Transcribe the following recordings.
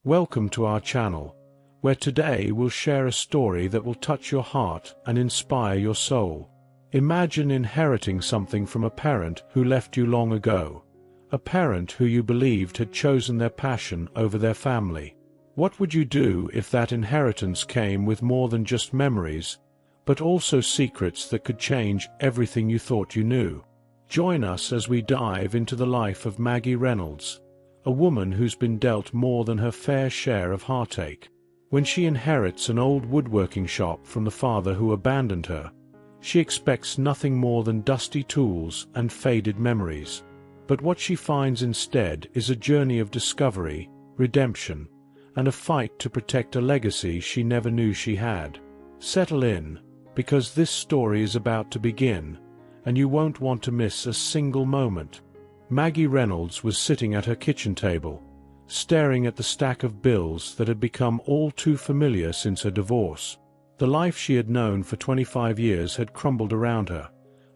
Welcome to our channel, where today we'll share a story that will touch your heart and inspire your soul. Imagine inheriting something from a parent who left you long ago, a parent who you believed had chosen their passion over their family. What would you do if that inheritance came with more than just memories, but also secrets that could change everything you thought you knew? Join us as we dive into the life of Maggie Reynolds, a woman who's been dealt more than her fair share of heartache. When she inherits an old woodworking shop from the father who abandoned her, she expects nothing more than dusty tools and faded memories. But what she finds instead is a journey of discovery, redemption, and a fight to protect a legacy she never knew she had. Settle in, because this story is about to begin, and you won't want to miss a single moment. Maggie Reynolds was sitting at her kitchen table, staring at the stack of bills that had become all too familiar since her divorce. The life she had known for 25 years had crumbled around her,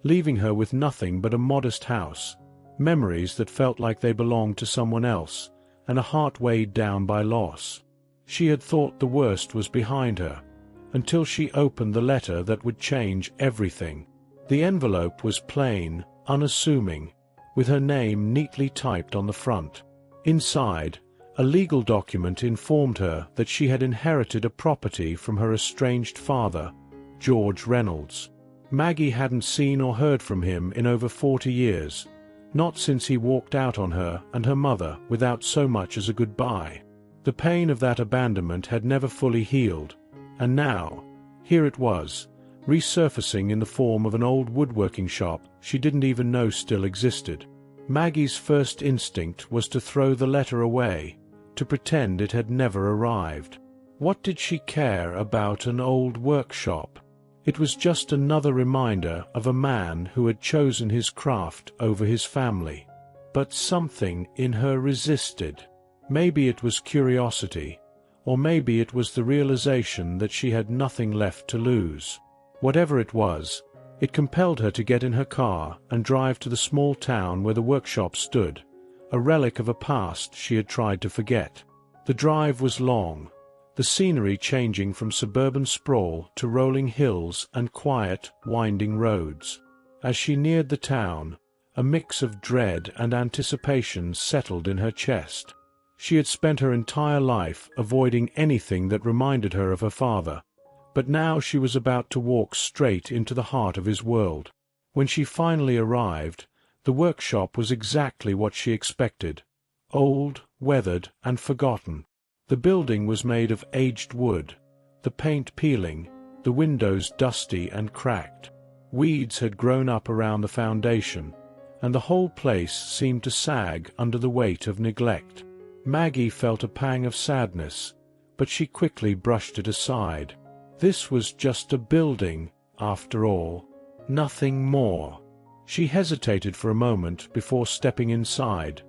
leaving her with nothing but a modest house, memories that felt like they belonged to someone else, and a heart weighed down by loss. She had thought the worst was behind her, until she opened the letter that would change everything. The envelope was plain, unassuming, with her name neatly typed on the front. Inside, a legal document informed her that she had inherited a property from her estranged father, George Reynolds. Maggie hadn't seen or heard from him in over 40 years, not since he walked out on her and her mother without so much as a goodbye. The pain of that abandonment had never fully healed, and now, here it was, resurfacing in the form of an old woodworking shop she didn't even know still existed. Maggie's first instinct was to throw the letter away, to pretend it had never arrived. What did she care about an old workshop? It was just another reminder of a man who had chosen his craft over his family. But something in her resisted. Maybe it was curiosity, or maybe it was the realization that she had nothing left to lose. Whatever it was, it compelled her to get in her car and drive to the small town where the workshop stood, a relic of a past she had tried to forget. The drive was long, the scenery changing from suburban sprawl to rolling hills and quiet, winding roads. As she neared the town, a mix of dread and anticipation settled in her chest. She had spent her entire life avoiding anything that reminded her of her father, but now she was about to walk straight into the heart of his world. When she finally arrived, the workshop was exactly what she expected: old, weathered, and forgotten. The building was made of aged wood, the paint peeling, the windows dusty and cracked. Weeds had grown up around the foundation, and the whole place seemed to sag under the weight of neglect. Maggie felt a pang of sadness, but she quickly brushed it aside. This was just a building, after all, nothing more. She hesitated for a moment before stepping inside,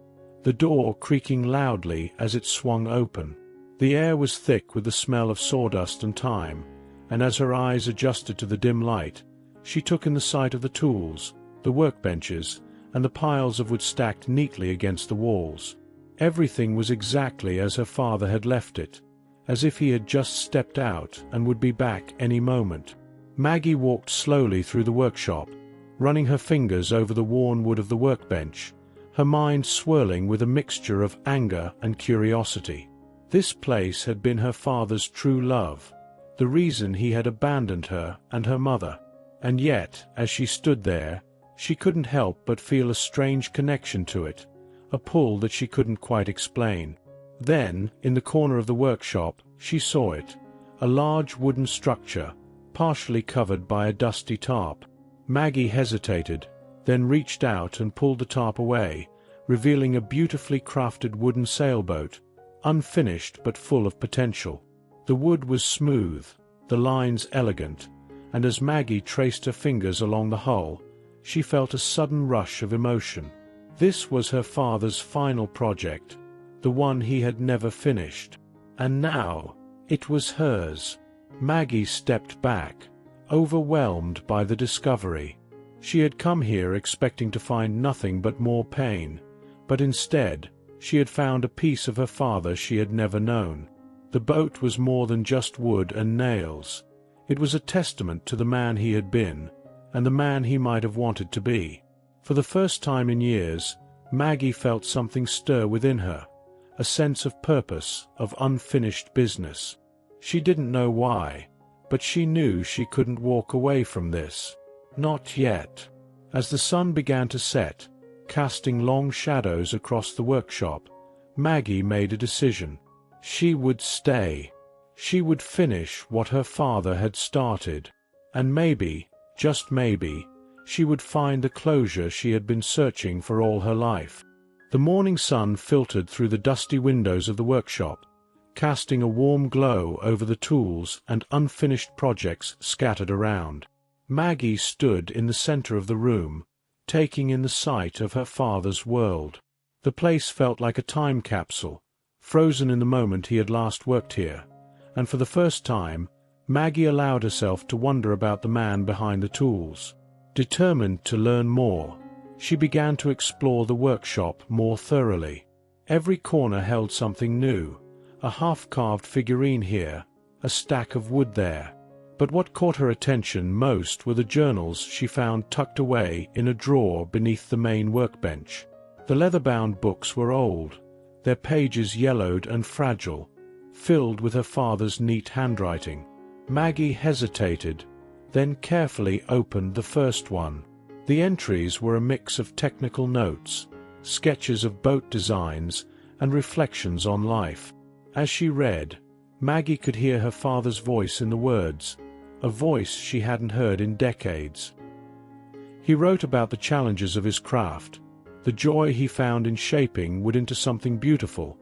the door creaking loudly as it swung open. The air was thick with the smell of sawdust and time, and as her eyes adjusted to the dim light, she took in the sight of the tools, the workbenches, and the piles of wood stacked neatly against the walls. Everything was exactly as her father had left it, as if he had just stepped out and would be back any moment. Maggie walked slowly through the workshop, running her fingers over the worn wood of the workbench, her mind swirling with a mixture of anger and curiosity. This place had been her father's true love, the reason he had abandoned her and her mother. And yet, as she stood there, she couldn't help but feel a strange connection to it, a pull that she couldn't quite explain. Then, in the corner of the workshop, she saw it, a large wooden structure, partially covered by a dusty tarp. Maggie hesitated, then reached out and pulled the tarp away, revealing a beautifully crafted wooden sailboat, unfinished but full of potential. The wood was smooth, the lines elegant, and as Maggie traced her fingers along the hull, she felt a sudden rush of emotion. This was her father's final project, the one he had never finished. And now, it was hers. Maggie stepped back, overwhelmed by the discovery. She had come here expecting to find nothing but more pain, but instead, she had found a piece of her father she had never known. The boat was more than just wood and nails. It was a testament to the man he had been, and the man he might have wanted to be. For the first time in years, Maggie felt something stir within her, a sense of purpose, of unfinished business. She didn't know why, but she knew she couldn't walk away from this. Not yet. As the sun began to set, casting long shadows across the workshop, Maggie made a decision. She would stay. She would finish what her father had started. And maybe, just maybe, she would find the closure she had been searching for all her life. The morning sun filtered through the dusty windows of the workshop, casting a warm glow over the tools and unfinished projects scattered around. Maggie stood in the center of the room, taking in the sight of her father's world. The place felt like a time capsule, frozen in the moment he had last worked here, and for the first time, Maggie allowed herself to wonder about the man behind the tools. Determined to learn more, she began to explore the workshop more thoroughly. Every corner held something new, a half-carved figurine here, a stack of wood there. But what caught her attention most were the journals she found tucked away in a drawer beneath the main workbench. The leather-bound books were old, their pages yellowed and fragile, filled with her father's neat handwriting. Maggie hesitated, then carefully opened the first one. The entries were a mix of technical notes, sketches of boat designs, and reflections on life. As she read, Maggie could hear her father's voice in the words, a voice she hadn't heard in decades. He wrote about the challenges of his craft, the joy he found in shaping wood into something beautiful,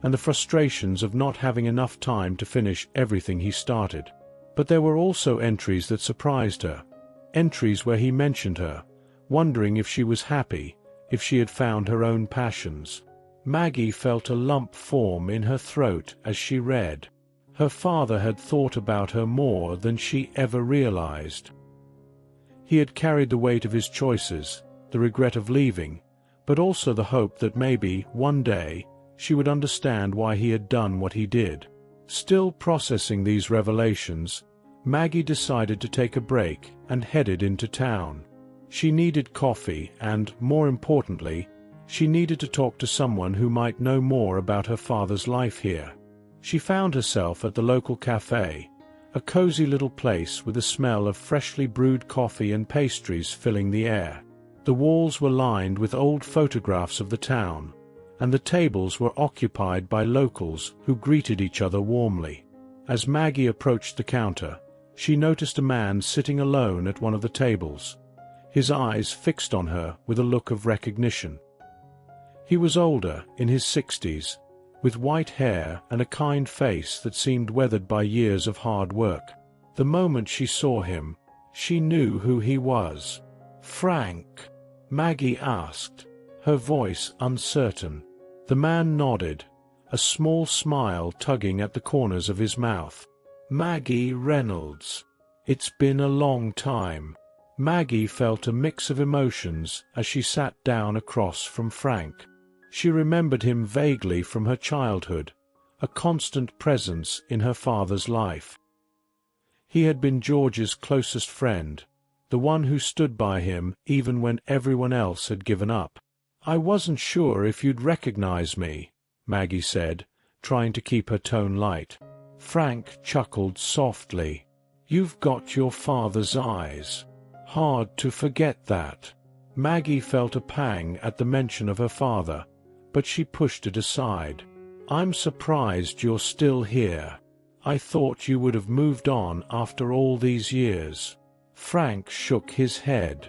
and the frustrations of not having enough time to finish everything he started. But there were also entries that surprised her, entries where he mentioned her, wondering if she was happy, if she had found her own passions. Maggie felt a lump form in her throat as she read. Her father had thought about her more than she ever realized. He had carried the weight of his choices, the regret of leaving, but also the hope that maybe, one day, she would understand why he had done what he did. Still processing these revelations, Maggie decided to take a break and headed into town. She needed coffee and, more importantly, she needed to talk to someone who might know more about her father's life here. She found herself at the local cafe, a cozy little place with the smell of freshly brewed coffee and pastries filling the air. The walls were lined with old photographs of the town, and the tables were occupied by locals who greeted each other warmly. As Maggie approached the counter, she noticed a man sitting alone at one of the tables, his eyes fixed on her with a look of recognition. He was older, in his 60s, with white hair and a kind face that seemed weathered by years of hard work. The moment she saw him, she knew who he was. "Frank?" Maggie asked, her voice uncertain. The man nodded, a small smile tugging at the corners of his mouth. "Maggie Reynolds. It's been a long time." Maggie felt a mix of emotions as she sat down across from Frank. She remembered him vaguely from her childhood, a constant presence in her father's life. He had been George's closest friend, the one who stood by him even when everyone else had given up. "I wasn't sure if you'd recognize me," Maggie said, trying to keep her tone light. Frank chuckled softly. "You've got your father's eyes. Hard to forget that." Maggie felt a pang at the mention of her father, but she pushed it aside. "I'm surprised you're still here. I thought you would have moved on after all these years." Frank shook his head.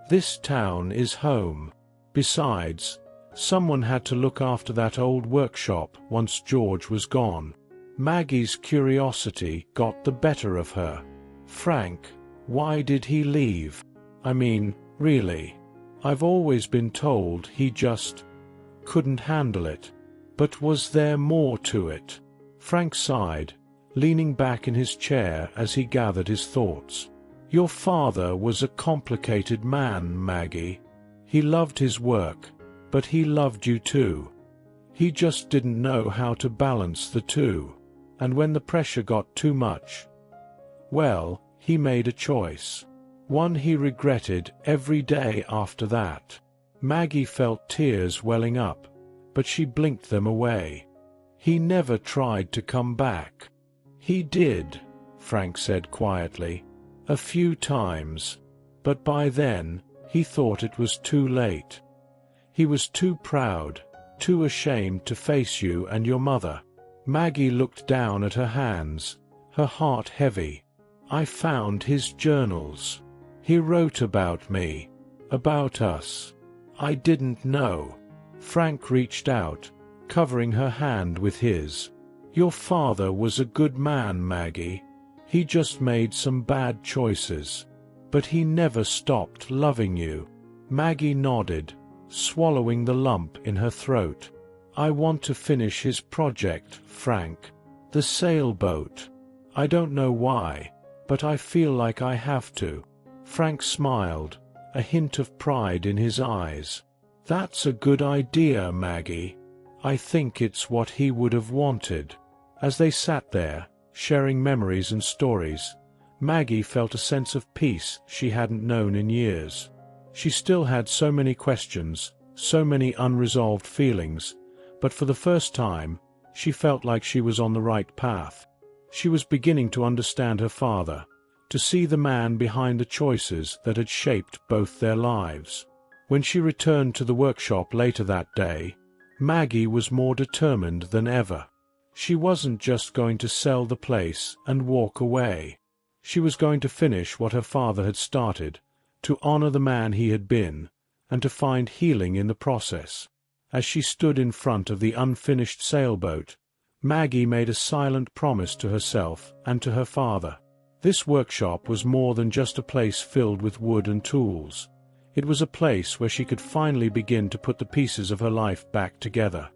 "This town is home. Besides, someone had to look after that old workshop once George was gone." Maggie's curiosity got the better of her. "Frank, why did he leave? I mean, really. I've always been told he just couldn't handle it. But was there more to it?" Frank sighed, leaning back in his chair as he gathered his thoughts. "Your father was a complicated man, Maggie. He loved his work, but he loved you too. He just didn't know how to balance the two. And when the pressure got too much, well, he made a choice. One he regretted every day after that. Maggie felt tears welling up, but she blinked them away. He never tried to come back. He did, Frank said quietly. A few times. But by then, he thought it was too late. He was too proud, too ashamed to face you and your mother. Maggie looked down at her hands, her heart heavy. I found his journals. He wrote about me, about us. I didn't know. Frank reached out, covering her hand with his. Your father was a good man, Maggie. He just made some bad choices. But he never stopped loving you. Maggie nodded, swallowing the lump in her throat. I want to finish his project, Frank. The sailboat. I don't know why, but I feel like I have to. Frank smiled, a hint of pride in his eyes. That's a good idea, Maggie. I think it's what he would have wanted. As they sat there, sharing memories and stories, Maggie felt a sense of peace she hadn't known in years. She still had so many questions, so many unresolved feelings, but for the first time, she felt like she was on the right path. She was beginning to understand her father, to see the man behind the choices that had shaped both their lives. When she returned to the workshop later that day, Maggie was more determined than ever. She wasn't just going to sell the place and walk away. She was going to finish what her father had started, to honor the man he had been, and to find healing in the process. As she stood in front of the unfinished sailboat, Maggie made a silent promise to herself and to her father. This workshop was more than just a place filled with wood and tools. It was a place where she could finally begin to put the pieces of her life back together.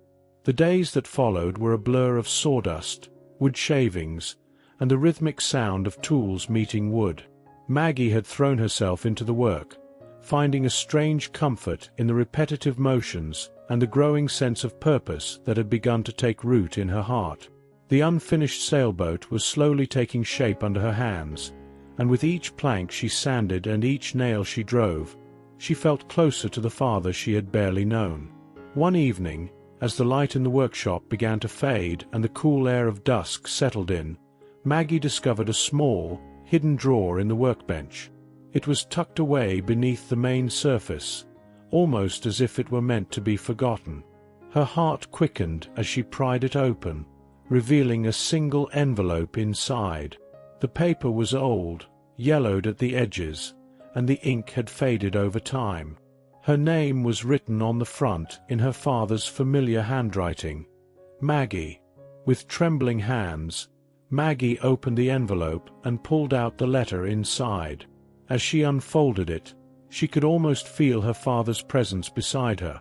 The days that followed were a blur of sawdust, wood shavings, and the rhythmic sound of tools meeting wood. Maggie had thrown herself into the work, finding a strange comfort in the repetitive motions and the growing sense of purpose that had begun to take root in her heart. The unfinished sailboat was slowly taking shape under her hands, and with each plank she sanded and each nail she drove, she felt closer to the father she had barely known. One evening, as the light in the workshop began to fade and the cool air of dusk settled in, Maggie discovered a small, hidden drawer in the workbench. It was tucked away beneath the main surface, almost as if it were meant to be forgotten. Her heart quickened as she pried it open, revealing a single envelope inside. The paper was old, yellowed at the edges, and the ink had faded over time. Her name was written on the front in her father's familiar handwriting, Maggie. With trembling hands, Maggie opened the envelope and pulled out the letter inside. As she unfolded it, she could almost feel her father's presence beside her,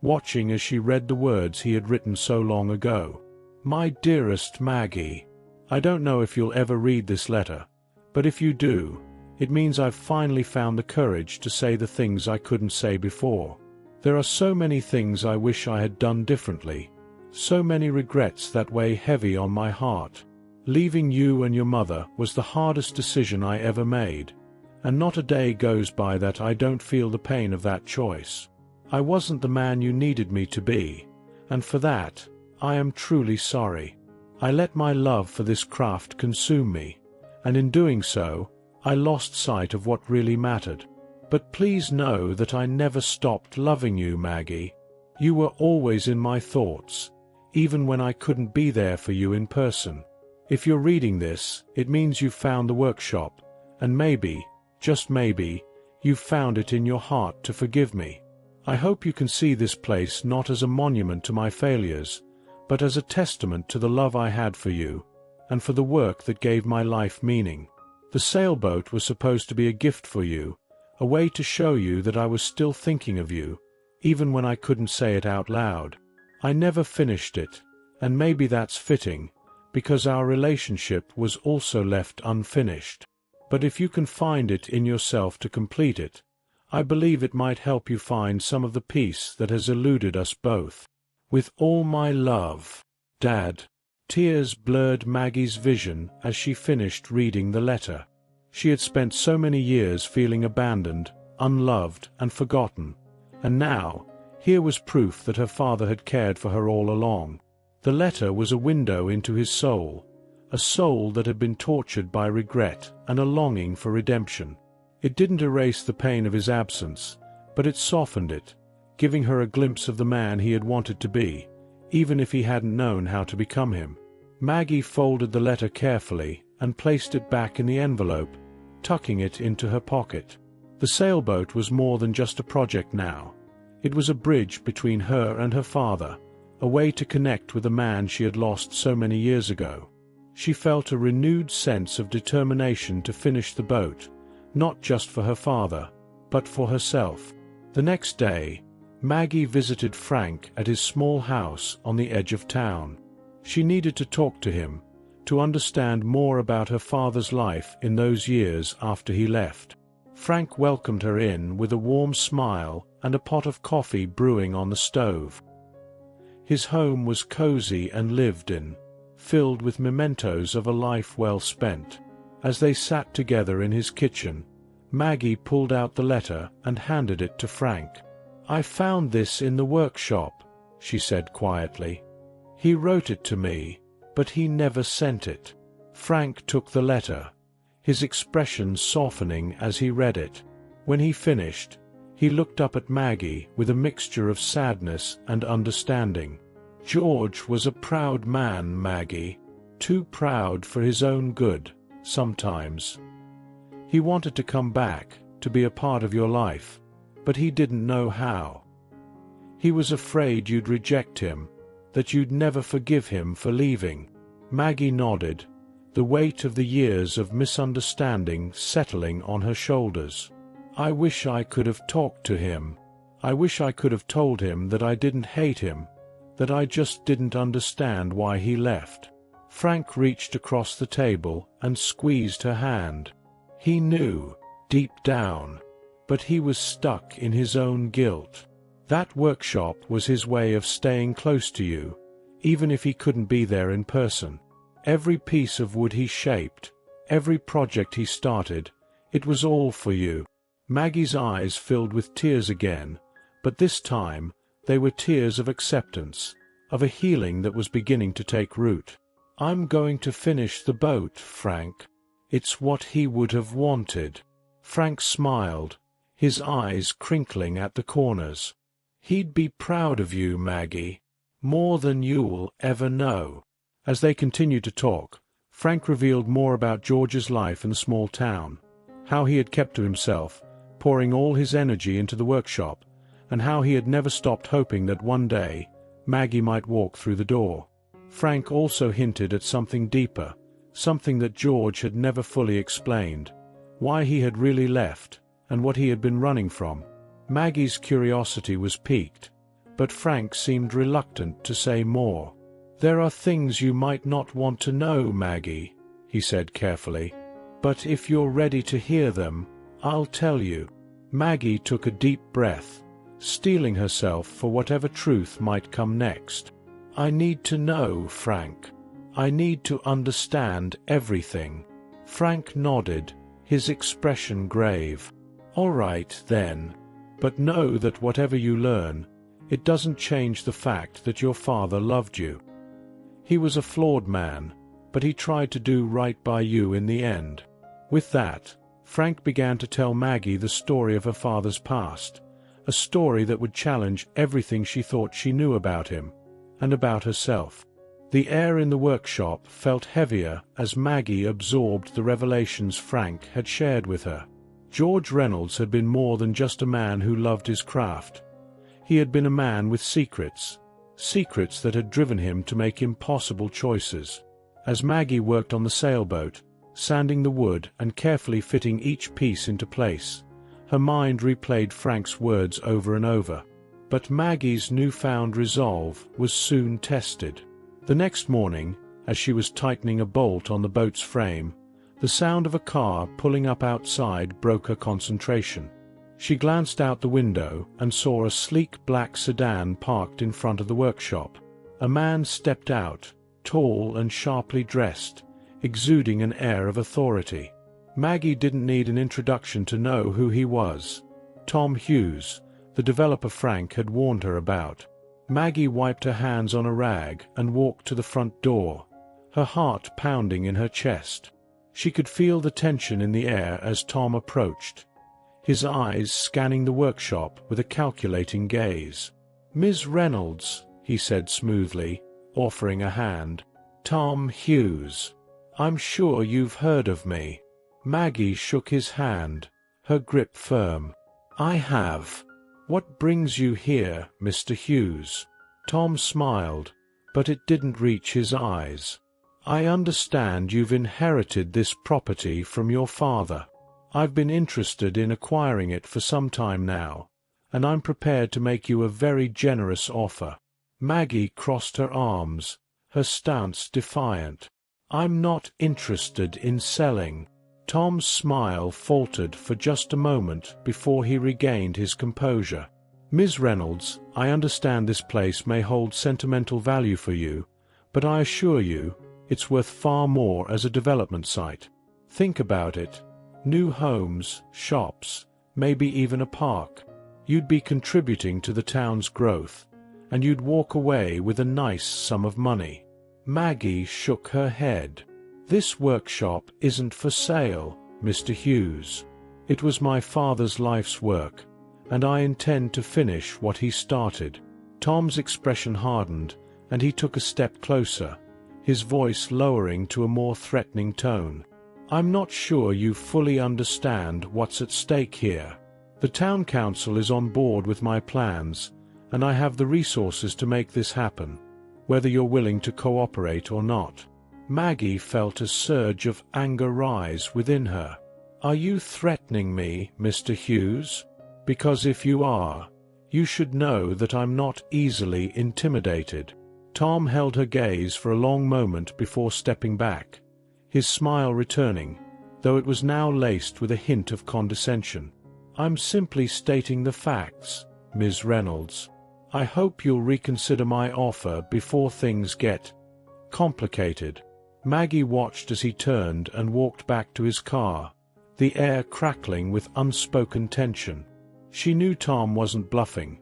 watching as she read the words he had written so long ago. My dearest Maggie, I don't know if you'll ever read this letter, but if you do, it means I've finally found the courage to say the things I couldn't say before. There are so many things I wish I had done differently, so many regrets that weigh heavy on my heart. Leaving you and your mother was the hardest decision I ever made, and not a day goes by that I don't feel the pain of that choice. I wasn't the man you needed me to be, and for that, I am truly sorry. I let my love for this craft consume me, and in doing so, I lost sight of what really mattered. But please know that I never stopped loving you, Maggie. You were always in my thoughts, even when I couldn't be there for you in person. If you're reading this, it means you've found the workshop, and maybe, just maybe, you've found it in your heart to forgive me. I hope you can see this place not as a monument to my failures, but as a testament to the love I had for you, and for the work that gave my life meaning. The sailboat was supposed to be a gift for you, a way to show you that I was still thinking of you, even when I couldn't say it out loud. I never finished it, and maybe that's fitting, because our relationship was also left unfinished. But if you can find it in yourself to complete it, I believe it might help you find some of the peace that has eluded us both. With all my love, Dad. Tears blurred Maggie's vision as she finished reading the letter. She had spent so many years feeling abandoned, unloved, and forgotten, and now, here was proof that her father had cared for her all along. The letter was a window into his soul, a soul that had been tortured by regret and a longing for redemption. It didn't erase the pain of his absence, but it softened it, giving her a glimpse of the man he had wanted to be, even if he hadn't known how to become him. Maggie folded the letter carefully and placed it back in the envelope, tucking it into her pocket. The sailboat was more than just a project now. It was a bridge between her and her father, a way to connect with the man she had lost so many years ago. She felt a renewed sense of determination to finish the boat, not just for her father, but for herself. The next day, Maggie visited Frank at his small house on the edge of town. She needed to talk to him, to understand more about her father's life in those years after he left. Frank welcomed her in with a warm smile and a pot of coffee brewing on the stove. His home was cozy and lived in, filled with mementos of a life well spent. As they sat together in his kitchen, Maggie pulled out the letter and handed it to Frank. "I found this in the workshop," she said quietly. "He wrote it to me, but he never sent it." Frank took the letter, his expression softening as he read it. When he finished, he looked up at Maggie with a mixture of sadness and understanding. "George was a proud man, Maggie. Too proud for his own good, sometimes. He wanted to come back, to be a part of your life, but he didn't know how. He was afraid you'd reject him, that you'd never forgive him for leaving." Maggie nodded, the weight of the years of misunderstanding settling on her shoulders. "I wish I could have talked to him. I wish I could have told him that I didn't hate him, that I just didn't understand why he left." Frank reached across the table and squeezed her hand. He knew, deep down, but he was stuck in his own guilt. That workshop was his way of staying close to you, even if he couldn't be there in person. Every piece of wood he shaped, every project he started, it was all for you. Maggie's eyes filled with tears again, but this time they were tears of acceptance, of a healing that was beginning to take root. "I'm going to finish the boat, Frank. It's what he would have wanted." Frank smiled, his eyes crinkling at the corners. "He'd be proud of you, Maggie, more than you'll ever know." As they continued to talk, Frank revealed more about George's life in the small town, how he had kept to himself, pouring all his energy into the workshop, and how he had never stopped hoping that one day Maggie might walk through the door. Frank also hinted at something deeper, something that George had never fully explained, why he had really left, and what he had been running from. Maggie's curiosity was piqued, but Frank seemed reluctant to say more. "There are things you might not want to know, Maggie," he said carefully, "but if you're ready to hear them, I'll tell you." Maggie took a deep breath, steeling herself for whatever truth might come next. "I need to know, Frank. I need to understand everything." Frank nodded, his expression grave. "All right, then. But know that whatever you learn, it doesn't change the fact that your father loved you. He was a flawed man, but he tried to do right by you in the end." With that, Frank began to tell Maggie the story of her father's past, a story that would challenge everything she thought she knew about him, and about herself. The air in the workshop felt heavier as Maggie absorbed the revelations Frank had shared with her. George Reynolds had been more than just a man who loved his craft. He had been a man with secrets, secrets that had driven him to make impossible choices. As Maggie worked on the sailboat, sanding the wood and carefully fitting each piece into place, her mind replayed Frank's words over and over. But Maggie's newfound resolve was soon tested. The next morning, as she was tightening a bolt on the boat's frame, the sound of a car pulling up outside broke her concentration. She glanced out the window and saw a sleek black sedan parked in front of the workshop. A man stepped out, tall and sharply dressed, exuding an air of authority. Maggie didn't need an introduction to know who he was. Tom Hughes, the developer Frank had warned her about. Maggie wiped her hands on a rag and walked to the front door, her heart pounding in her chest. She could feel the tension in the air as Tom approached, his eyes scanning the workshop with a calculating gaze. "Ms. Reynolds," he said smoothly, offering a hand. "Tom Hughes. I'm sure you've heard of me." Maggie shook his hand, her grip firm. "I have. What brings you here, Mr. Hughes?" Tom smiled, but it didn't reach his eyes. "I understand you've inherited this property from your father. I've been interested in acquiring it for some time now, and I'm prepared to make you a very generous offer." Maggie crossed her arms, her stance defiant. "I'm not interested in selling." Tom's smile faltered for just a moment before he regained his composure. "Ms. Reynolds, I understand this place may hold sentimental value for you, but I assure you, it's worth far more as a development site. Think about it. New homes, shops, maybe even a park. You'd be contributing to the town's growth, and you'd walk away with a nice sum of money." Maggie shook her head. "This workshop isn't for sale, Mr. Hughes. It was my father's life's work, and I intend to finish what he started." Tom's expression hardened, and he took a step closer, his voice lowering to a more threatening tone. "I'm not sure you fully understand what's at stake here. The town council is on board with my plans, and I have the resources to make this happen, whether you're willing to cooperate or not." Maggie felt a surge of anger rise within her. "Are you threatening me, Mr. Hughes? Because if you are, you should know that I'm not easily intimidated." Tom held her gaze for a long moment before stepping back, his smile returning, though it was now laced with a hint of condescension. "I'm simply stating the facts, Ms. Reynolds. I hope you'll reconsider my offer before things get complicated." Maggie watched as he turned and walked back to his car, the air crackling with unspoken tension. She knew Tom wasn't bluffing.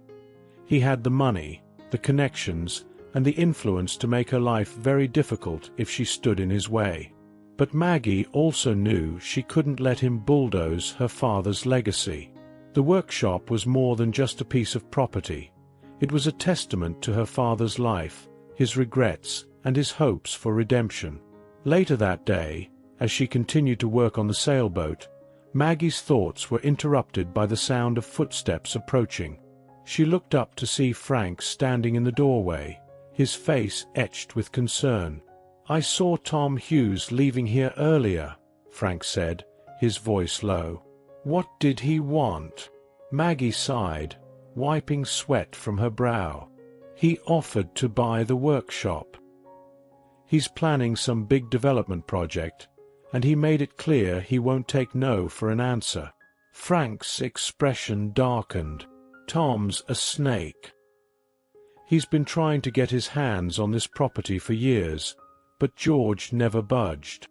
He had the money, the connections, and the influence to make her life very difficult if she stood in his way. But Maggie also knew she couldn't let him bulldoze her father's legacy. The workshop was more than just a piece of property. It was a testament to her father's life, his regrets, and his hopes for redemption. Later that day, as she continued to work on the sailboat, Maggie's thoughts were interrupted by the sound of footsteps approaching. She looked up to see Frank standing in the doorway, his face etched with concern. "I saw Tom Hughes leaving here earlier," Frank said, his voice low. "What did he want?" Maggie sighed, wiping sweat from her brow. "He offered to buy the workshop. He's planning some big development project, and he made it clear he won't take no for an answer." Frank's expression darkened. "Tom's a snake. He's been trying to get his hands on this property for years, but George never budged.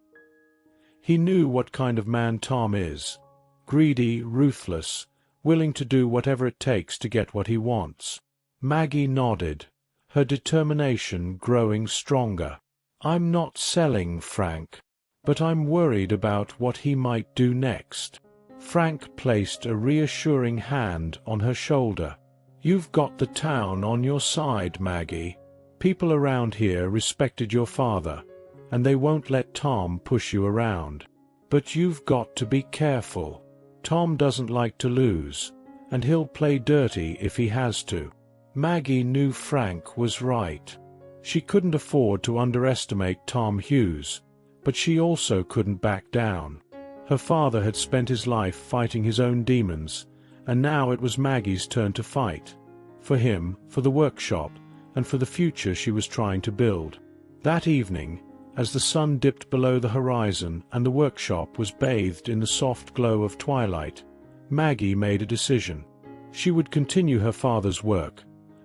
He knew what kind of man Tom is. Greedy, ruthless, willing to do whatever it takes to get what he wants." Maggie nodded, her determination growing stronger. "I'm not selling, Frank, but I'm worried about what he might do next." Frank placed a reassuring hand on her shoulder. "You've got the town on your side, Maggie. People around here respected your father, and they won't let Tom push you around. But you've got to be careful. Tom doesn't like to lose, and he'll play dirty if he has to." Maggie knew Frank was right. She couldn't afford to underestimate Tom Hughes, but she also couldn't back down. Her father had spent his life fighting his own demons, and now it was Maggie's turn to fight. For him, for the workshop, and for the future she was trying to build. That evening, as the sun dipped below the horizon and the workshop was bathed in the soft glow of twilight, Maggie made a decision. She would continue her father's work,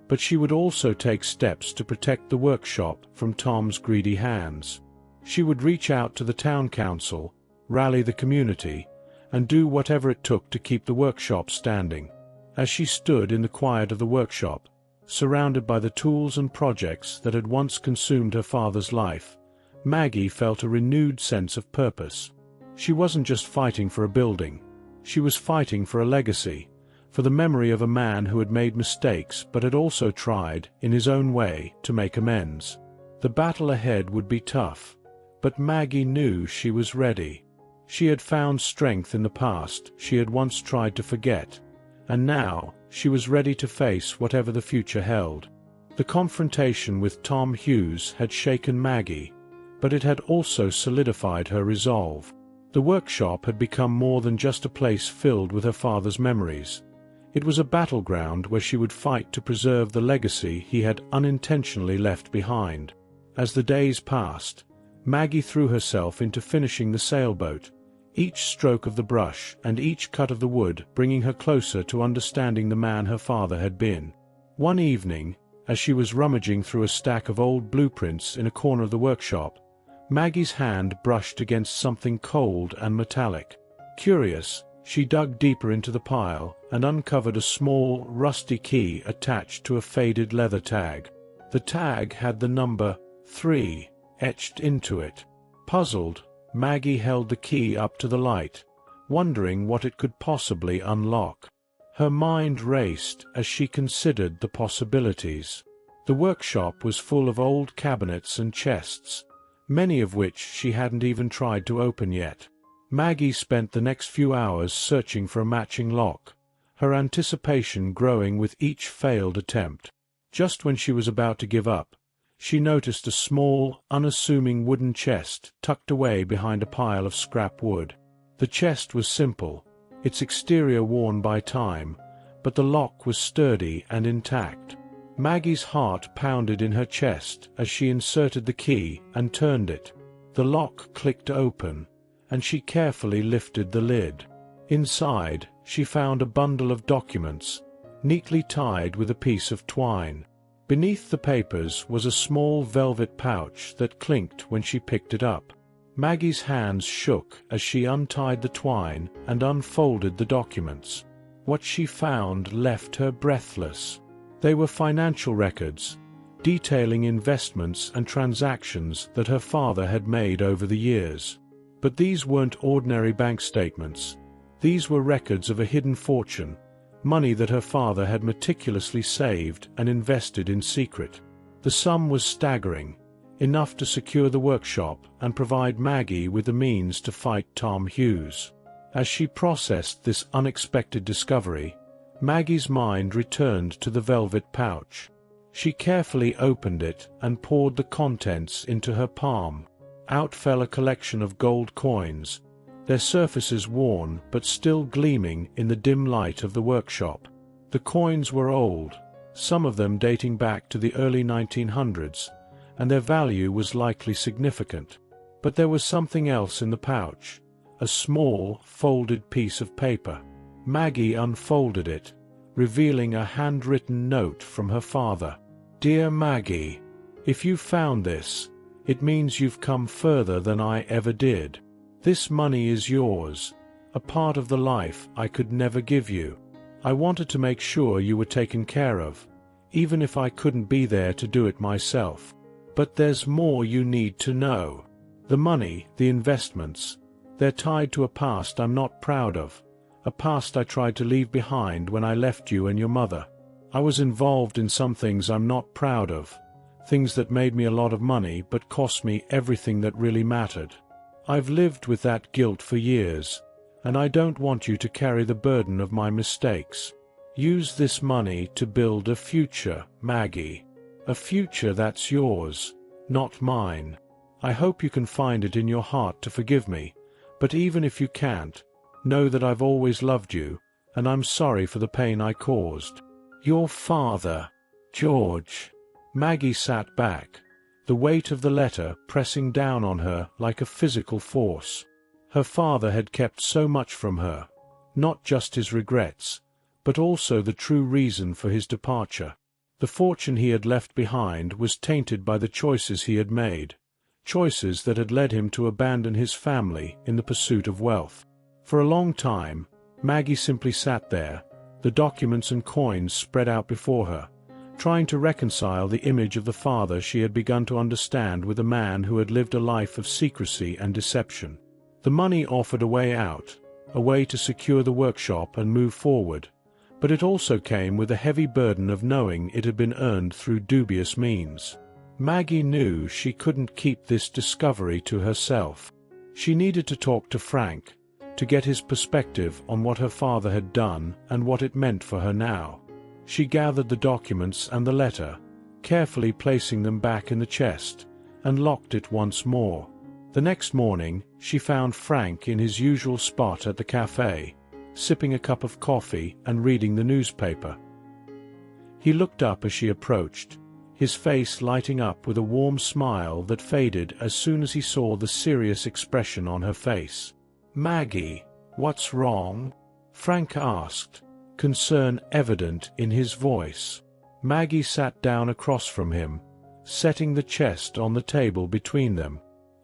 but she would also take steps to protect the workshop from Tom's greedy hands. She would reach out to the town council, rally the community, and do whatever it took to keep the workshop standing. As she stood in the quiet of the workshop, surrounded by the tools and projects that had once consumed her father's life, Maggie felt a renewed sense of purpose. She wasn't just fighting for a building. She was fighting for a legacy, for the memory of a man who had made mistakes but had also tried, in his own way, to make amends. The battle ahead would be tough, but Maggie knew she was ready. She had found strength in the past she had once tried to forget, and now she was ready to face whatever the future held. The confrontation with Tom Hughes had shaken Maggie, but it had also solidified her resolve. The workshop had become more than just a place filled with her father's memories. It was a battleground where she would fight to preserve the legacy he had unintentionally left behind. As the days passed, Maggie threw herself into finishing the sailboat, each stroke of the brush and each cut of the wood bringing her closer to understanding the man her father had been. One evening, as she was rummaging through a stack of old blueprints in a corner of the workshop, Maggie's hand brushed against something cold and metallic. Curious, she dug deeper into the pile and uncovered a small, rusty key attached to a faded leather tag. The tag had the number 3 etched into it. Puzzled, Maggie held the key up to the light, wondering what it could possibly unlock. Her mind raced as she considered the possibilities. The workshop was full of old cabinets and chests, many of which she hadn't even tried to open yet. Maggie spent the next few hours searching for a matching lock, her anticipation growing with each failed attempt. Just when she was about to give up, she noticed a small, unassuming wooden chest tucked away behind a pile of scrap wood. The chest was simple, its exterior worn by time, but the lock was sturdy and intact. Maggie's heart pounded in her chest as she inserted the key and turned it. The lock clicked open, and she carefully lifted the lid. Inside, she found a bundle of documents, neatly tied with a piece of twine. Beneath the papers was a small velvet pouch that clinked when she picked it up. Maggie's hands shook as she untied the twine and unfolded the documents. What she found left her breathless. They were financial records, detailing investments and transactions that her father had made over the years. But these weren't ordinary bank statements. These were records of a hidden fortune, money that her father had meticulously saved and invested in secret. The sum was staggering, enough to secure the workshop and provide Maggie with the means to fight Tom Hughes. As she processed this unexpected discovery, Maggie's mind returned to the velvet pouch. She carefully opened it and poured the contents into her palm. Out fell a collection of gold coins, their surfaces worn but still gleaming in the dim light of the workshop. The coins were old, some of them dating back to the early 1900s, and their value was likely significant. But there was something else in the pouch, a small, folded piece of paper. Maggie unfolded it, revealing a handwritten note from her father. "Dear Maggie, if you found this, it means you've come further than I ever did. This money is yours, a part of the life I could never give you. I wanted to make sure you were taken care of, even if I couldn't be there to do it myself. But there's more you need to know. The money, the investments, they're tied to a past I'm not proud of. A past I tried to leave behind when I left you and your mother. I was involved in some things I'm not proud of, things that made me a lot of money but cost me everything that really mattered. I've lived with that guilt for years, and I don't want you to carry the burden of my mistakes. Use this money to build a future, Maggie. A future that's yours, not mine. I hope you can find it in your heart to forgive me, but even if you can't, know that I've always loved you, and I'm sorry for the pain I caused. Your father, George." Maggie sat back, the weight of the letter pressing down on her like a physical force. Her father had kept so much from her, not just his regrets, but also the true reason for his departure. The fortune he had left behind was tainted by the choices he had made, choices that had led him to abandon his family in the pursuit of wealth. For a long time, Maggie simply sat there, the documents and coins spread out before her, trying to reconcile the image of the father she had begun to understand with a man who had lived a life of secrecy and deception. The money offered a way out, a way to secure the workshop and move forward, but it also came with a heavy burden of knowing it had been earned through dubious means. Maggie knew she couldn't keep this discovery to herself. She needed to talk to Frank, to get his perspective on what her father had done and what it meant for her now. She gathered the documents and the letter, carefully placing them back in the chest, and locked it once more. The next morning, she found Frank in his usual spot at the cafe, sipping a cup of coffee and reading the newspaper. He looked up as she approached, his face lighting up with a warm smile that faded as soon as he saw the serious expression on her face. "Maggie, what's wrong?" Frank asked, concern evident in his voice. Maggie sat down across from him, setting the chest on the table between them.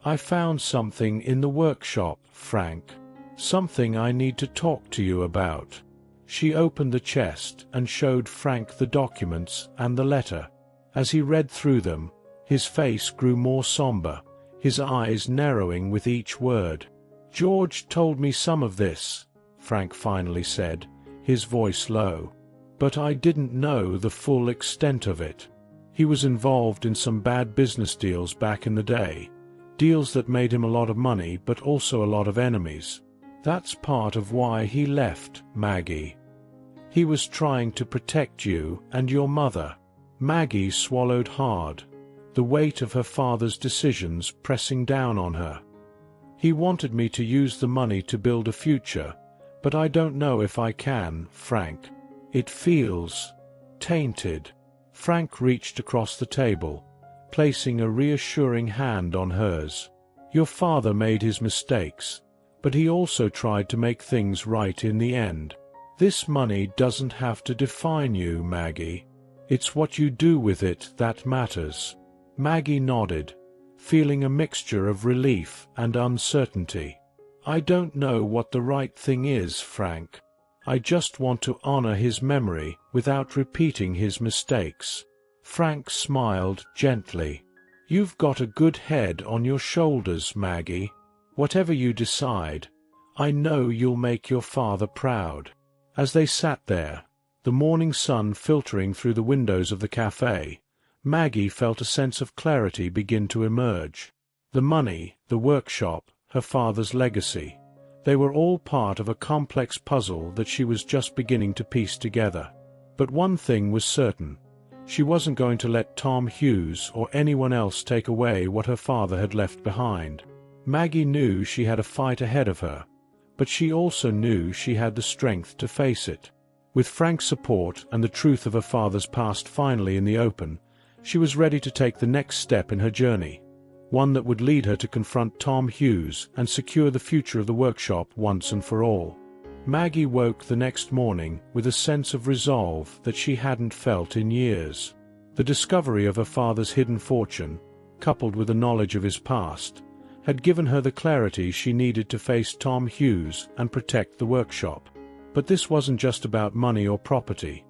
"I found something in the workshop, Frank. Something I need to talk to you about." She opened the chest and showed Frank the documents and the letter. As he read through them, his face grew more somber, his eyes narrowing with each word. "George told me some of this," Frank finally said, his voice low. "But I didn't know the full extent of it. He was involved in some bad business deals back in the day, deals that made him a lot of money but also a lot of enemies. That's part of why he left, Maggie. He was trying to protect you and your mother." Maggie swallowed hard, the weight of her father's decisions pressing down on her. "He wanted me to use the money to build a future, but I don't know if I can, Frank. It feels tainted." Frank reached across the table, placing a reassuring hand on hers. "Your father made his mistakes, but he also tried to make things right in the end. This money doesn't have to define you, Maggie. It's what you do with it that matters." Maggie nodded, feeling a mixture of relief and uncertainty. "I don't know what the right thing is, Frank. I just want to honor his memory without repeating his mistakes." Frank smiled gently. "You've got a good head on your shoulders, Maggie. Whatever you decide, I know you'll make your father proud." As they sat there, the morning sun filtering through the windows of the cafe, Maggie felt a sense of clarity begin to emerge. The money, the workshop, her father's legacy, they were all part of a complex puzzle that she was just beginning to piece together. But one thing was certain: she wasn't going to let Tom Hughes or anyone else take away what her father had left behind. Maggie knew she had a fight ahead of her, but she also knew she had the strength to face it. With Frank's support and the truth of her father's past finally in the open, she was ready to take the next step in her journey, one that would lead her to confront Tom Hughes and secure the future of the workshop once and for all. Maggie woke the next morning with a sense of resolve that she hadn't felt in years. The discovery of her father's hidden fortune, coupled with the knowledge of his past, had given her the clarity she needed to face Tom Hughes and protect the workshop. But this wasn't just about money or property.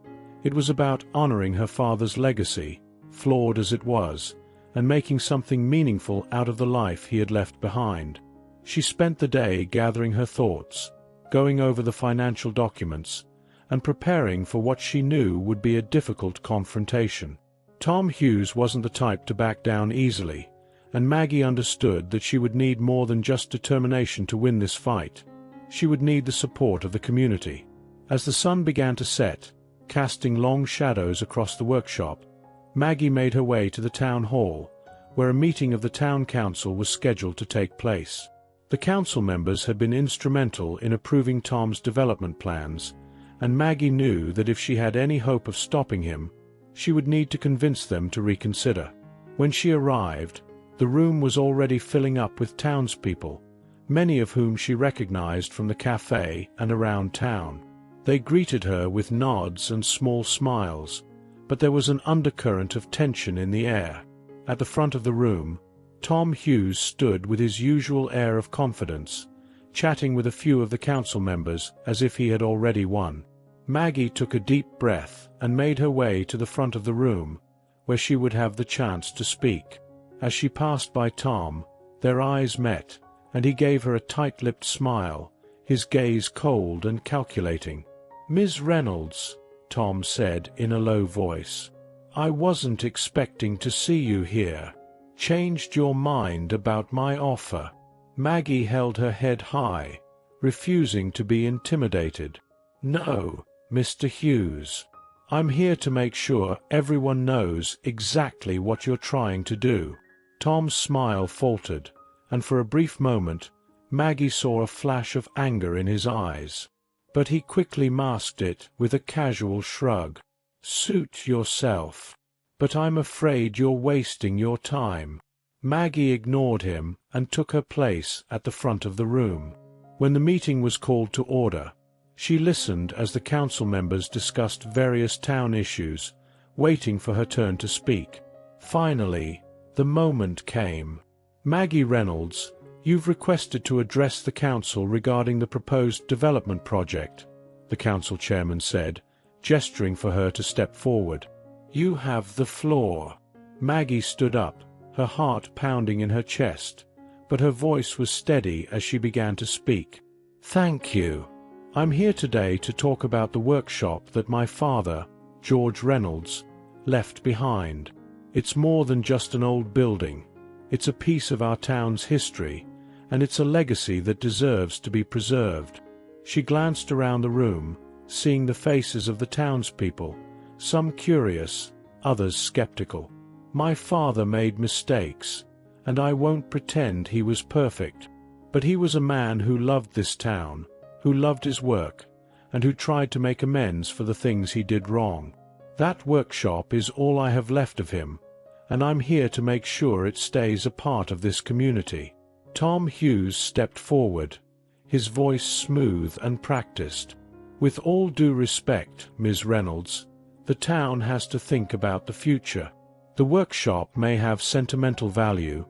It was about honoring her father's legacy, flawed as it was, and making something meaningful out of the life he had left behind. She spent the day gathering her thoughts, going over the financial documents, and preparing for what she knew would be a difficult confrontation. Tom Hughes wasn't the type to back down easily, and Maggie understood that she would need more than just determination to win this fight. She would need the support of the community. As the sun began to set, casting long shadows across the workshop, Maggie made her way to the town hall, where a meeting of the town council was scheduled to take place. The council members had been instrumental in approving Tom's development plans, and Maggie knew that if she had any hope of stopping him, she would need to convince them to reconsider. When she arrived, the room was already filling up with townspeople, many of whom she recognized from the cafe and around town. They greeted her with nods and small smiles, but there was an undercurrent of tension in the air. At the front of the room, Tom Hughes stood with his usual air of confidence, chatting with a few of the council members as if he had already won. Maggie took a deep breath and made her way to the front of the room, where she would have the chance to speak. As she passed by Tom, their eyes met, and he gave her a tight-lipped smile, his gaze cold and calculating. "Ms. Reynolds," Tom said in a low voice, "I wasn't expecting to see you here. Changed your mind about my offer?" Maggie held her head high, refusing to be intimidated. "No, Mr. Hughes. I'm here to make sure everyone knows exactly what you're trying to do." Tom's smile faltered, and for a brief moment, Maggie saw a flash of anger in his eyes. But he quickly masked it with a casual shrug. "Suit yourself. But I'm afraid you're wasting your time." Maggie ignored him and took her place at the front of the room. When the meeting was called to order, she listened as the council members discussed various town issues, waiting for her turn to speak. Finally, the moment came. "Maggie Reynolds, you've requested to address the council regarding the proposed development project," the council chairman said, gesturing for her to step forward. "You have the floor." Maggie stood up, her heart pounding in her chest, but her voice was steady as she began to speak. "Thank you. I'm here today to talk about the workshop that my father, George Reynolds, left behind. It's more than just an old building. It's a piece of our town's history, and it's a legacy that deserves to be preserved." She glanced around the room, seeing the faces of the townspeople, some curious, others skeptical. "My father made mistakes, and I won't pretend he was perfect. But he was a man who loved this town, who loved his work, and who tried to make amends for the things he did wrong. That workshop is all I have left of him, and I'm here to make sure it stays a part of this community." Tom Hughes stepped forward, his voice smooth and practiced. "With all due respect, Ms. Reynolds, the town has to think about the future. The workshop may have sentimental value,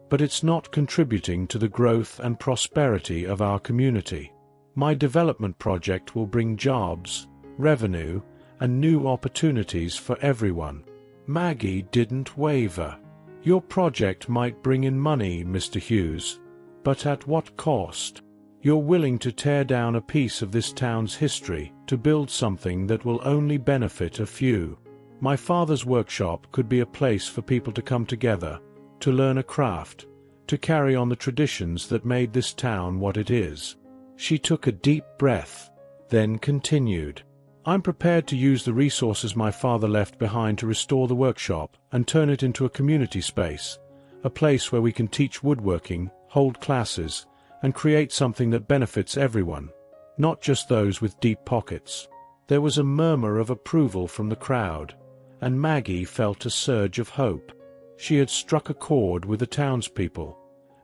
but it's not contributing to the growth and prosperity of our community. My development project will bring jobs, revenue, and new opportunities for everyone." Maggie didn't waver. "Your project might bring in money, Mr. Hughes, but at what cost? You're willing to tear down a piece of this town's history to build something that will only benefit a few. My father's workshop could be a place for people to come together, to learn a craft, to carry on the traditions that made this town what it is." She took a deep breath, then continued, "I'm prepared to use the resources my father left behind to restore the workshop and turn it into a community space, a place where we can teach woodworking, hold classes, and create something that benefits everyone, not just those with deep pockets." There was a murmur of approval from the crowd, and Maggie felt a surge of hope. She had struck a chord with the townspeople,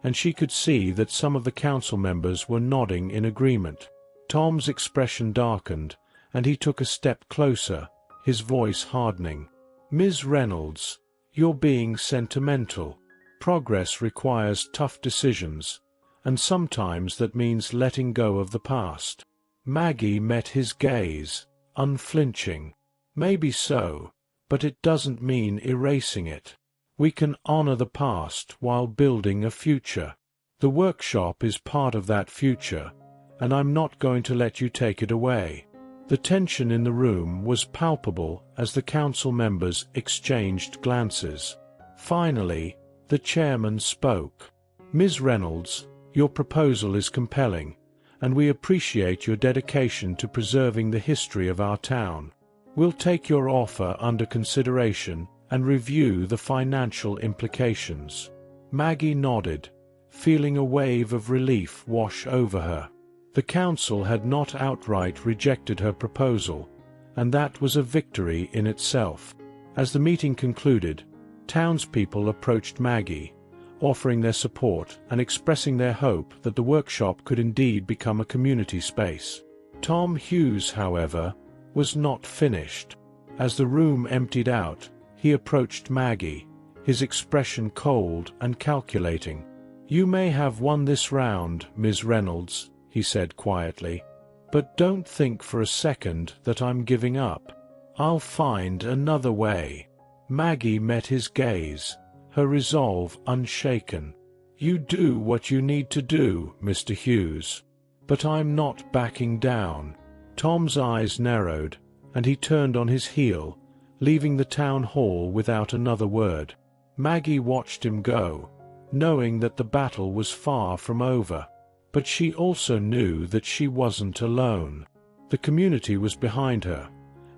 and she could see that some of the council members were nodding in agreement. Tom's expression darkened, and he took a step closer, his voice hardening. "Ms. Reynolds, you're being sentimental. Progress requires tough decisions, and sometimes that means letting go of the past." Maggie met his gaze, unflinching. "Maybe so, but it doesn't mean erasing it. We can honor the past while building a future. The workshop is part of that future, and I'm not going to let you take it away." The tension in the room was palpable as the council members exchanged glances. Finally, the chairman spoke. "Ms. Reynolds, your proposal is compelling, and we appreciate your dedication to preserving the history of our town. We'll take your offer under consideration and review the financial implications." Maggie nodded, feeling a wave of relief wash over her. The council had not outright rejected her proposal, and that was a victory in itself. As the meeting concluded, townspeople approached Maggie, offering their support and expressing their hope that the workshop could indeed become a community space. Tom Hughes, however, was not finished. As the room emptied out, he approached Maggie, his expression cold and calculating. "You may have won this round, Ms. Reynolds," he said quietly, "but don't think for a second that I'm giving up. I'll find another way." Maggie met his gaze, her resolve unshaken. "You do what you need to do, Mr. Hughes. But I'm not backing down." Tom's eyes narrowed, and he turned on his heel, leaving the town hall without another word. Maggie watched him go, knowing that the battle was far from over. But she also knew that she wasn't alone. The community was behind her,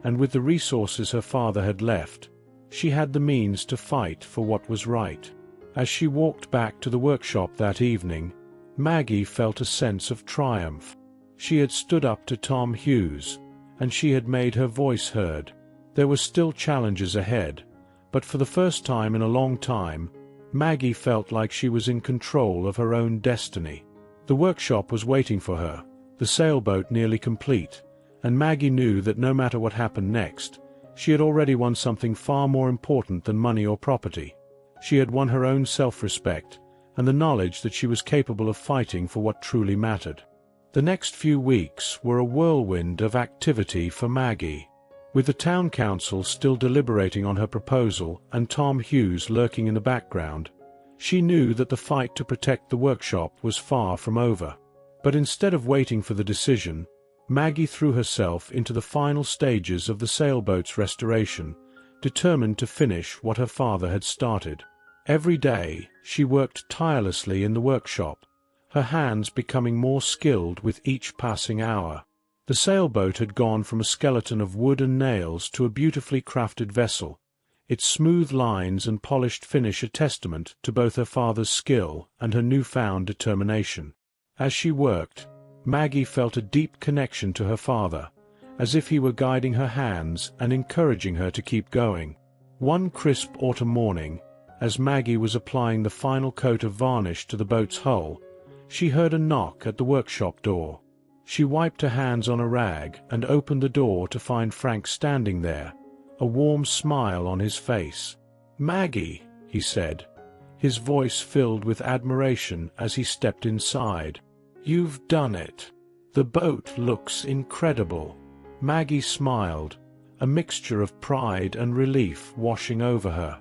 and with the resources her father had left, she had the means to fight for what was right. As she walked back to the workshop that evening, Maggie felt a sense of triumph. She had stood up to Tom Hughes, and she had made her voice heard. There were still challenges ahead, but for the first time in a long time, Maggie felt like she was in control of her own destiny. The workshop was waiting for her, the sailboat nearly complete, and Maggie knew that no matter what happened next, she had already won something far more important than money or property. She had won her own self-respect, and the knowledge that she was capable of fighting for what truly mattered. The next few weeks were a whirlwind of activity for Maggie. With the town council still deliberating on her proposal and Tom Hughes lurking in the background, she knew that the fight to protect the workshop was far from over. But instead of waiting for the decision, Maggie threw herself into the final stages of the sailboat's restoration, determined to finish what her father had started. Every day, she worked tirelessly in the workshop, her hands becoming more skilled with each passing hour. The sailboat had gone from a skeleton of wood and nails to a beautifully crafted vessel, its smooth lines and polished finish a testament to both her father's skill and her newfound determination. As she worked, Maggie felt a deep connection to her father, as if he were guiding her hands and encouraging her to keep going. One crisp autumn morning, as Maggie was applying the final coat of varnish to the boat's hull, she heard a knock at the workshop door. She wiped her hands on a rag and opened the door to find Frank standing there, a warm smile on his face. "Maggie," he said, his voice filled with admiration as he stepped inside. "You've done it. The boat looks incredible." Maggie smiled, a mixture of pride and relief washing over her.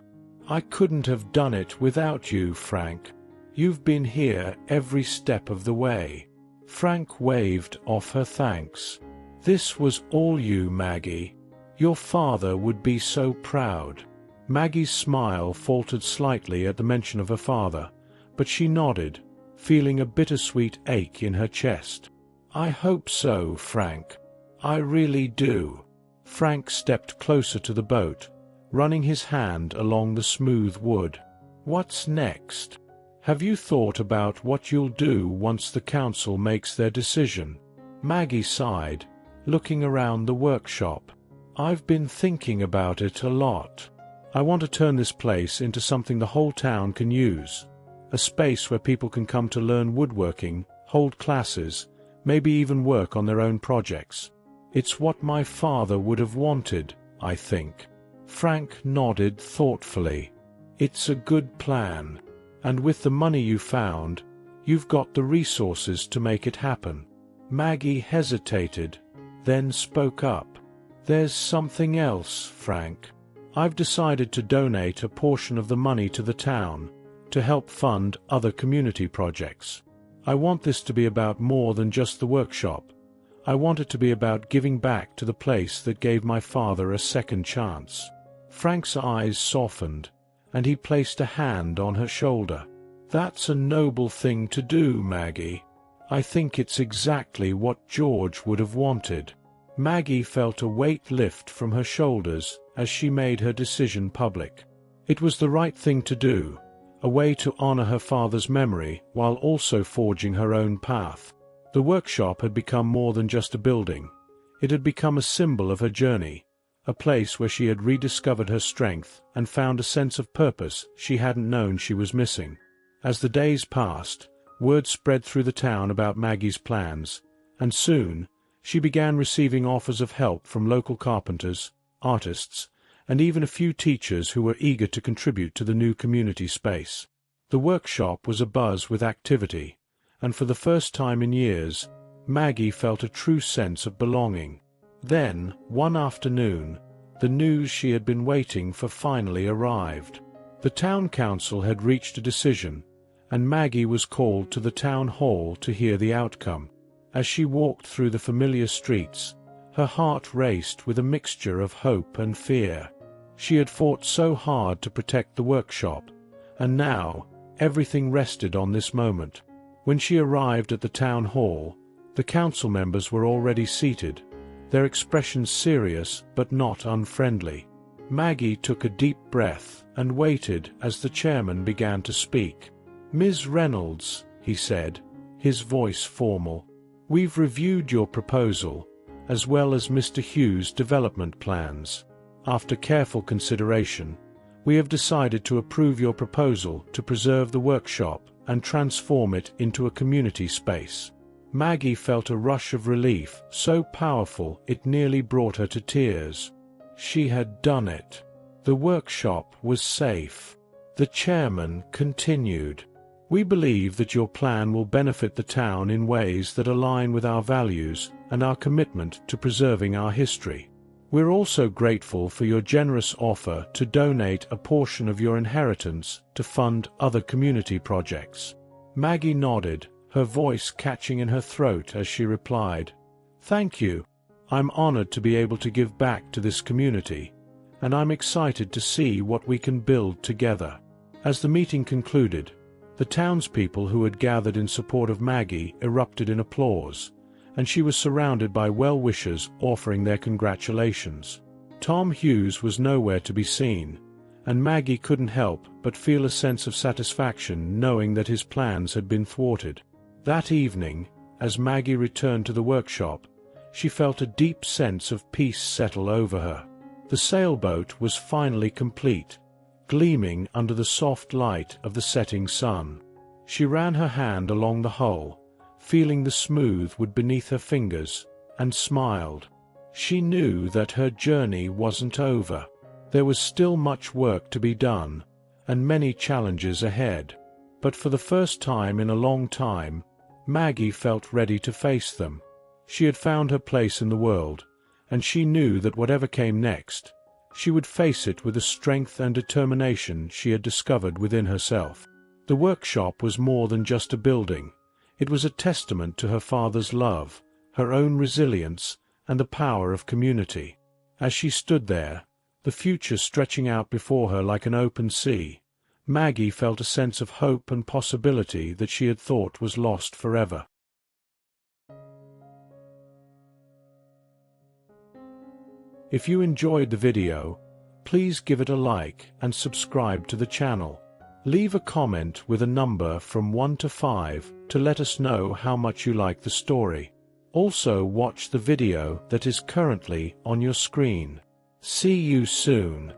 "I couldn't have done it without you, Frank. You've been here every step of the way." Frank waved off her thanks. "This was all you, Maggie. Your father would be so proud." Maggie's smile faltered slightly at the mention of her father, but she nodded, feeling a bittersweet ache in her chest. "I hope so, Frank. I really do." Frank stepped closer to the boat, running his hand along the smooth wood. "What's next? Have you thought about what you'll do once the council makes their decision?" Maggie sighed, looking around the workshop. "I've been thinking about it a lot. I want to turn this place into something the whole town can use. A space where people can come to learn woodworking, hold classes, maybe even work on their own projects. It's what my father would have wanted, I think." Frank nodded thoughtfully. "It's a good plan. And with the money you found, you've got the resources to make it happen." Maggie hesitated, then spoke up. "There's something else, Frank. I've decided to donate a portion of the money to the town, to help fund other community projects. I want this to be about more than just the workshop. I want it to be about giving back to the place that gave my father a second chance." Frank's eyes softened, and he placed a hand on her shoulder. "That's a noble thing to do, Maggie. I think it's exactly what George would have wanted." Maggie felt a weight lift from her shoulders as she made her decision public. It was the right thing to do, a way to honor her father's memory while also forging her own path. The workshop had become more than just a building. It had become a symbol of her journey, a place where she had rediscovered her strength and found a sense of purpose she hadn't known she was missing. As the days passed, word spread through the town about Maggie's plans, and soon, she began receiving offers of help from local carpenters, artists, and even a few teachers who were eager to contribute to the new community space. The workshop was abuzz with activity, and for the first time in years, Maggie felt a true sense of belonging. Then, one afternoon, the news she had been waiting for finally arrived. The town council had reached a decision, and Maggie was called to the town hall to hear the outcome. As she walked through the familiar streets, her heart raced with a mixture of hope and fear. She had fought so hard to protect the workshop, and now everything rested on this moment. When she arrived at the town hall, the council members were already seated, their expressions serious but not unfriendly. Maggie took a deep breath and waited as the chairman began to speak. "Ms. Reynolds," he said, his voice formal, "we've reviewed your proposal, as well as Mr. Hughes' development plans. After careful consideration, we have decided to approve your proposal to preserve the workshop and transform it into a community space." Maggie felt a rush of relief so powerful it nearly brought her to tears. She had done it. The workshop was safe. The chairman continued, "We believe that your plan will benefit the town in ways that align with our values and our commitment to preserving our history. We're also grateful for your generous offer to donate a portion of your inheritance to fund other community projects." Maggie nodded, her voice catching in her throat as she replied, "Thank you. I'm honored to be able to give back to this community, and I'm excited to see what we can build together." As the meeting concluded, the townspeople who had gathered in support of Maggie erupted in applause, and she was surrounded by well-wishers offering their congratulations. Tom Hughes was nowhere to be seen, and Maggie couldn't help but feel a sense of satisfaction knowing that his plans had been thwarted. That evening, as Maggie returned to the workshop, she felt a deep sense of peace settle over her. The sailboat was finally complete, gleaming under the soft light of the setting sun. She ran her hand along the hull, feeling the smooth wood beneath her fingers, and smiled. She knew that her journey wasn't over. There was still much work to be done, and many challenges ahead. But for the first time in a long time, Maggie felt ready to face them. She had found her place in the world, and she knew that whatever came next, she would face it with the strength and determination she had discovered within herself. The workshop was more than just a building. It was a testament to her father's love, her own resilience, and the power of community. As she stood there, the future stretching out before her like an open sea, Maggie felt a sense of hope and possibility that she had thought was lost forever. If you enjoyed the video, please give it a like and subscribe to the channel. Leave a comment with a number from 1 to 5 to let us know how much you like the story. Also watch the video that is currently on your screen. See you soon.